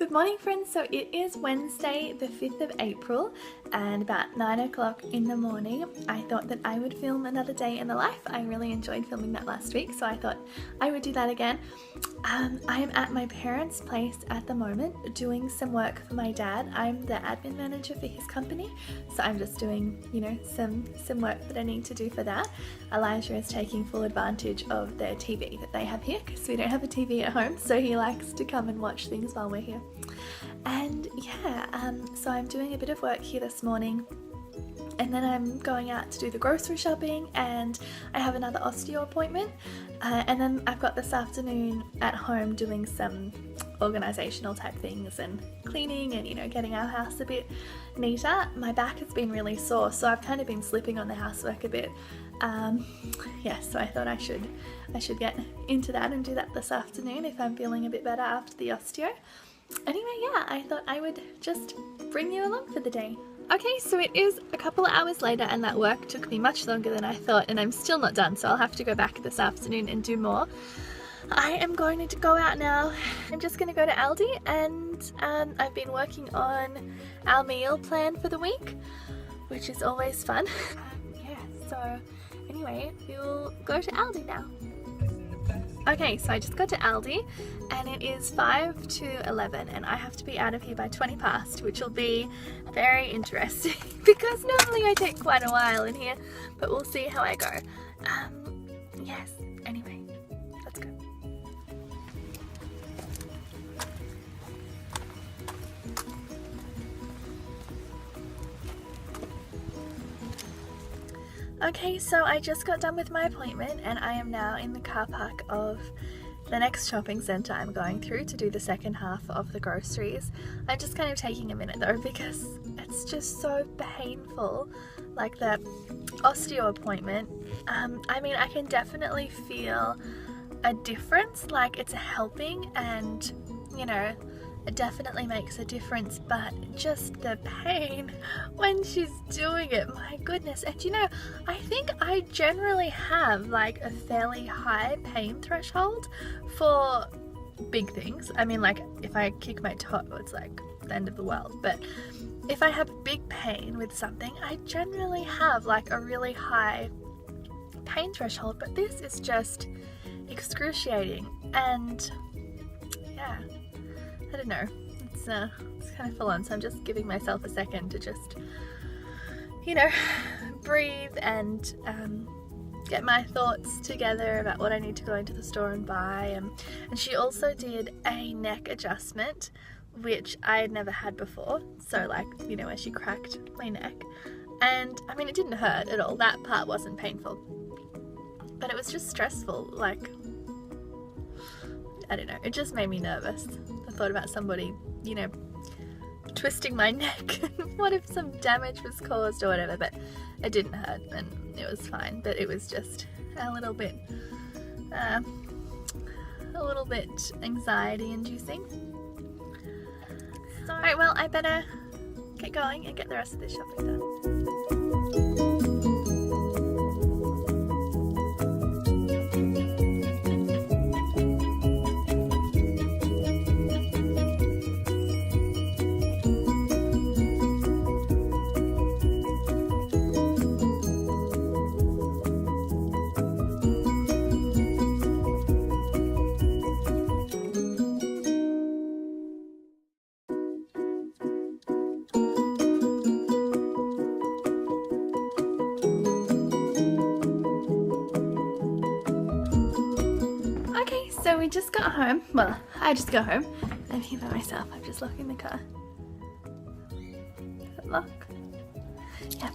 Good morning friends, so it is Wednesday the 5th of April and about 9 o'clock in the morning. I thought that I would film another day in the life. I really enjoyed filming that last week, so I thought I would do that again. I am at my parents' place at the moment doing some work for my dad. I'm the admin manager for his company, so I'm just doing, some work that I need to do for that. Elijah is taking full advantage of the TV that they have here because we don't have a TV at home, so he likes to come and watch things while we're here. And yeah, so I'm doing a bit of work here this morning, and then I'm going out to do the grocery shopping, and I have another osteo appointment, and then I've got this afternoon at home doing some organisational type things and cleaning and getting our house a bit neater. My back has been really sore, so I've kind of been slipping on the housework a bit. Yeah, so I thought I should get into that and do that this afternoon if I'm feeling a bit better after the osteo. Anyway, yeah, I thought I would just bring you along for the day. Okay, so it is a couple of hours later and that work took me much longer than I thought, and I'm still not done, so I'll have to go back this afternoon and do more. I am going to go out now. I'm just going to go to Aldi, and I've been working on our meal plan for the week, which is always fun. Yeah, so anyway, we'll go to Aldi now. Okay, so I just got to Aldi and it is 5 to 11 and I have to be out of here by 20 past, which will be very interesting because normally I take quite a while in here, but we'll see how I go. Yes, anyway, let's go. Okay, so I just got done with my appointment and I am now in the car park of the next shopping centre I'm going through to do the second half of the groceries. I'm just kind of taking a minute though because it's just so painful, like the osteo appointment. I mean, I can definitely feel a difference, like it's helping and it definitely makes a difference, but just the pain when she's doing it, my goodness. And I think I generally have like a fairly high pain threshold for big things. I mean, like if I kick my toe, it's like the end of the world, but if I have big pain with something, I generally have like a really high pain threshold, but this is just excruciating. And yeah, I don't know, it's kind of full on, so I'm just giving myself a second to just, breathe and get my thoughts together about what I need to go into the store and buy. And she also did a neck adjustment, which I had never had before, so like, where she cracked my neck. And I mean, it didn't hurt at all, that part wasn't painful, but it was just stressful, like, I don't know, it just made me nervous. I thought about somebody, twisting my neck. What if some damage was caused or whatever, but it didn't hurt and it was fine, but it was just a little bit anxiety inducing. So, alright, well, I better get going and get the rest of this shopping done. So we just got home. Well, I just got home. I'm here by myself. I'm just locking the car. Does it lock? Yeah.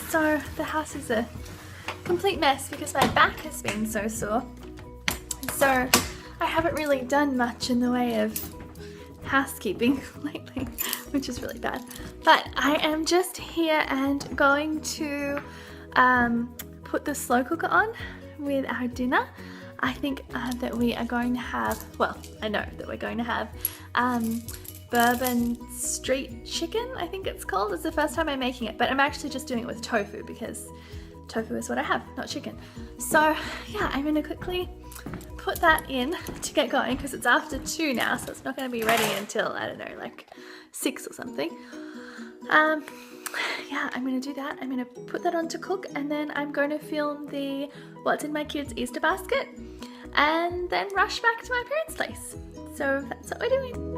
So the house is a complete mess because my back has been so sore. So I haven't really done much in the way of housekeeping lately, which is really bad. But I am just here and going to put the slow cooker on with our dinner. I think that we are going to have, well, I know that we're going to have bourbon street chicken, I think it's called. It's the first time I'm making it, but I'm actually just doing it with tofu because tofu is what I have, not chicken. So yeah, I'm going to quickly put that in to get going because it's after 2 now, so it's not going to be ready until, I don't know, like 6 or something. Yeah, I'm going to do that. I'm going to put that on to cook, and then I'm going to film the what's in my kids' Easter basket and then rush back to my parents' place. So that's what we're doing.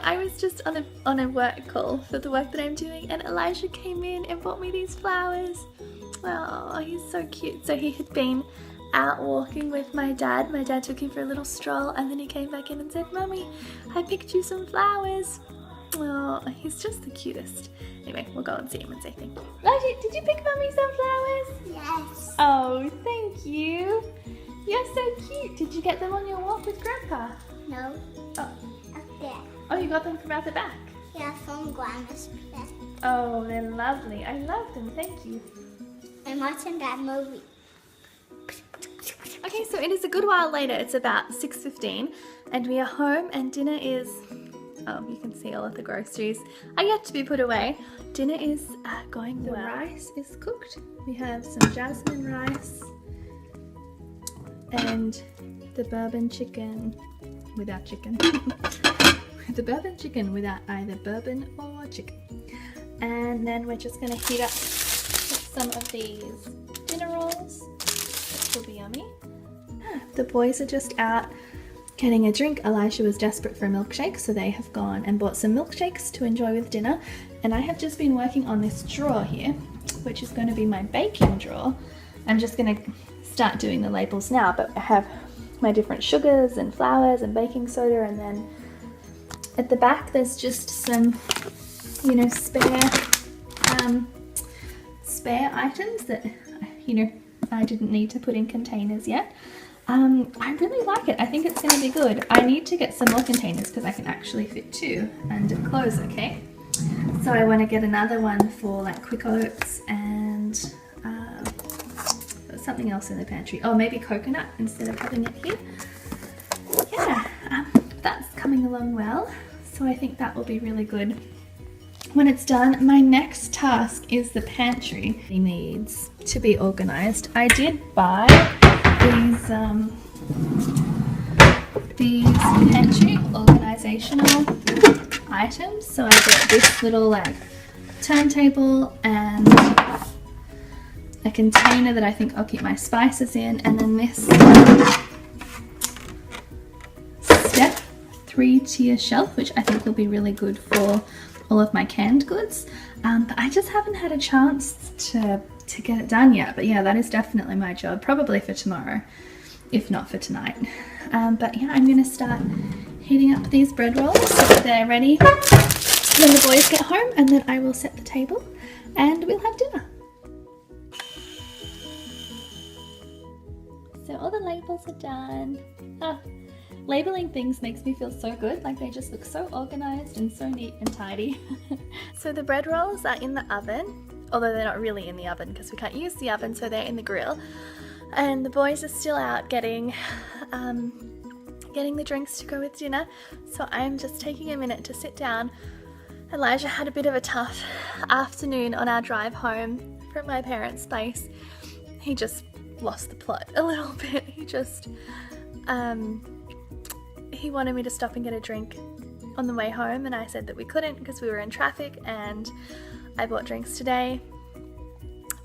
I was just on a work call for the work that I'm doing, and Elijah came in and bought me these flowers. Oh, he's so cute. So he had been out walking with my dad. My dad took him for a little stroll, and then he came back in and said, "Mummy, I picked you some flowers." Oh, he's just the cutest. Anyway, we'll go and see him and say thank you. Elijah, did you pick Mummy some flowers? Yes. Oh, thank you. You're so cute. Did you get them on your walk with Grandpa? No. Oh. Up there. Oh, you got them from out the back? Yeah, from Grandma's place. Oh, they're lovely. I love them. Thank you. I'm watching that movie. Okay, so it is a good while later. It's about 6:15 and we are home, and dinner is, oh, you can see all of the groceries are yet to be put away. Dinner is going well. The rice is cooked. We have some jasmine rice and the bourbon chicken without chicken. The bourbon chicken without either bourbon or chicken. And then we're just going to heat up some of these dinner rolls. This will be yummy. The boys are just out getting a drink. Elijah was desperate for a milkshake, so they have gone and bought some milkshakes to enjoy with dinner. And I have just been working on this drawer here, which is going to be my baking drawer. I'm just going to start doing the labels now, but I have my different sugars and flours and baking soda, and then at the back there's just some, you know, spare items that, you know, I didn't need to put in containers yet. I really like it. I think it's going to be good. I need to get some more containers because I can actually fit 2 under clothes, okay? So I want to get another one for like quick oats and something else in the pantry. Oh, maybe coconut instead of having it here. Yeah, that's coming along well. So I think that will be really good when it's done. My next task is the pantry. It needs to be organized. I did buy these pantry organizational items. So I got this little like turntable and a container that I think I'll keep my spices in, and then this step 3-tier shelf, which I think will be really good for all of my canned goods. But I just haven't had a chance to get it done yet. But yeah, that is definitely my job, probably for tomorrow, if not for tonight. But yeah, I'm gonna start heating up these bread rolls so that they're ready when the boys get home, and then I will set the table and we'll have dinner. So all the labels are done. Labeling things makes me feel so good, like they just look so organized and so neat and tidy. So the bread rolls are in the oven, although they're not really in the oven because we can't use the oven, so they're in the grill. And the boys are still out getting the drinks to go with dinner, so I'm just taking a minute to sit down. Elijah had a bit of a tough afternoon on our drive home from my parents' place. He just lost the plot a little bit. He wanted me to stop and get a drink on the way home, and I said that we couldn't because we were in traffic, and I bought drinks today,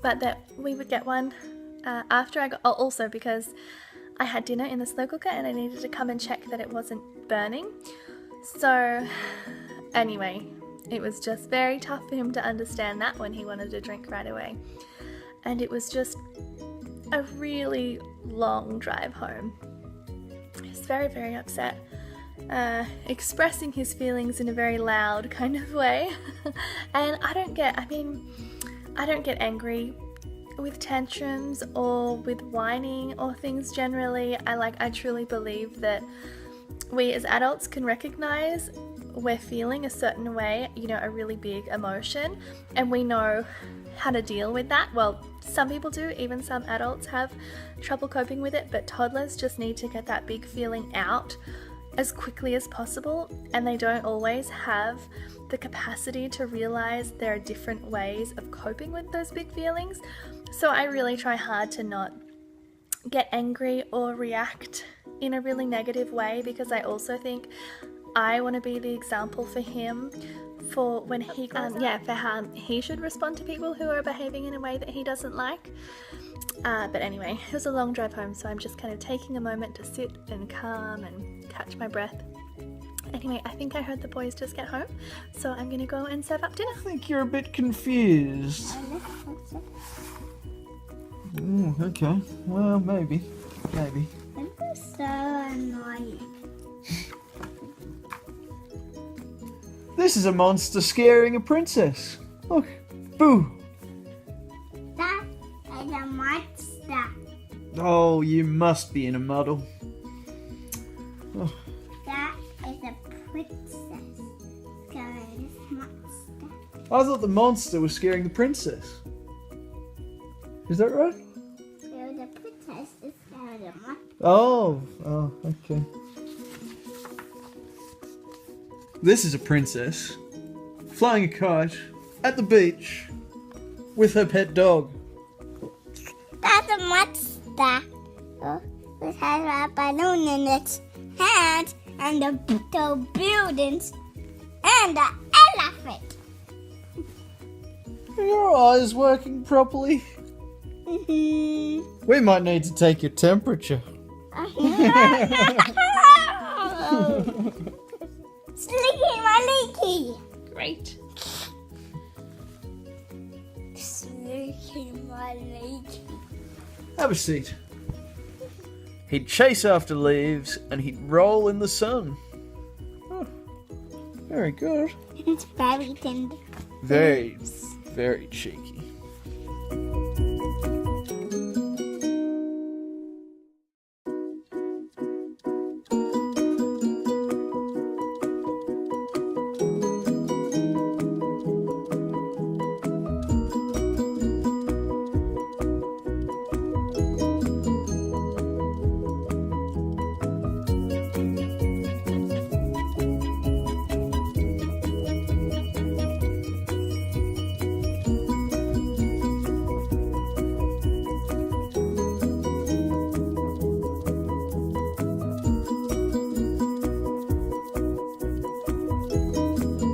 but that we would get one after I got, also because I had dinner in the slow cooker and I needed to come and check that it wasn't burning. So anyway, it was just very tough for him to understand that when he wanted a drink right away, and it was just a really long drive home. He's very, very upset, expressing his feelings in a very loud kind of way. And I don't get angry with tantrums or with whining or things generally. I truly believe that we as adults can recognize we're feeling a certain way, a really big emotion, and we know how to deal with that. Well, some people do, even some adults have trouble coping with it, but toddlers just need to get that big feeling out as quickly as possible, and they don't always have the capacity to realize there are different ways of coping with those big feelings. So I really try hard to not get angry or react in a really negative way, because I also think I want to be the example for him for when he for how he should respond to people who are behaving in a way that he doesn't like. But anyway, it was a long drive home, so I'm just kind of taking a moment to sit and calm and catch my breath. Anyway, I think I heard the boys just get home, so I'm gonna go and serve up dinner. I think you're a bit confused. Okay. Well, maybe. I'm so annoying. This is a monster scaring a princess. Look. Boo. That is a monster. Oh, you must be in a muddle. Oh. That is a princess scaring this monster. I thought the monster was scaring the princess. Is that right? So the princess is scaring the monster. Oh, okay. This is a princess flying a kite at the beach with her pet dog. That's a monster. It has a balloon in its hand, and the buildings, and the elephant. Are your eyes working properly? We might need to take your temperature. Slinky my leaky. Great. Slinky my leaky. Have a seat. He'd chase after leaves and he'd roll in the sun. Oh, very good. It's very tender. Very, very cheeky.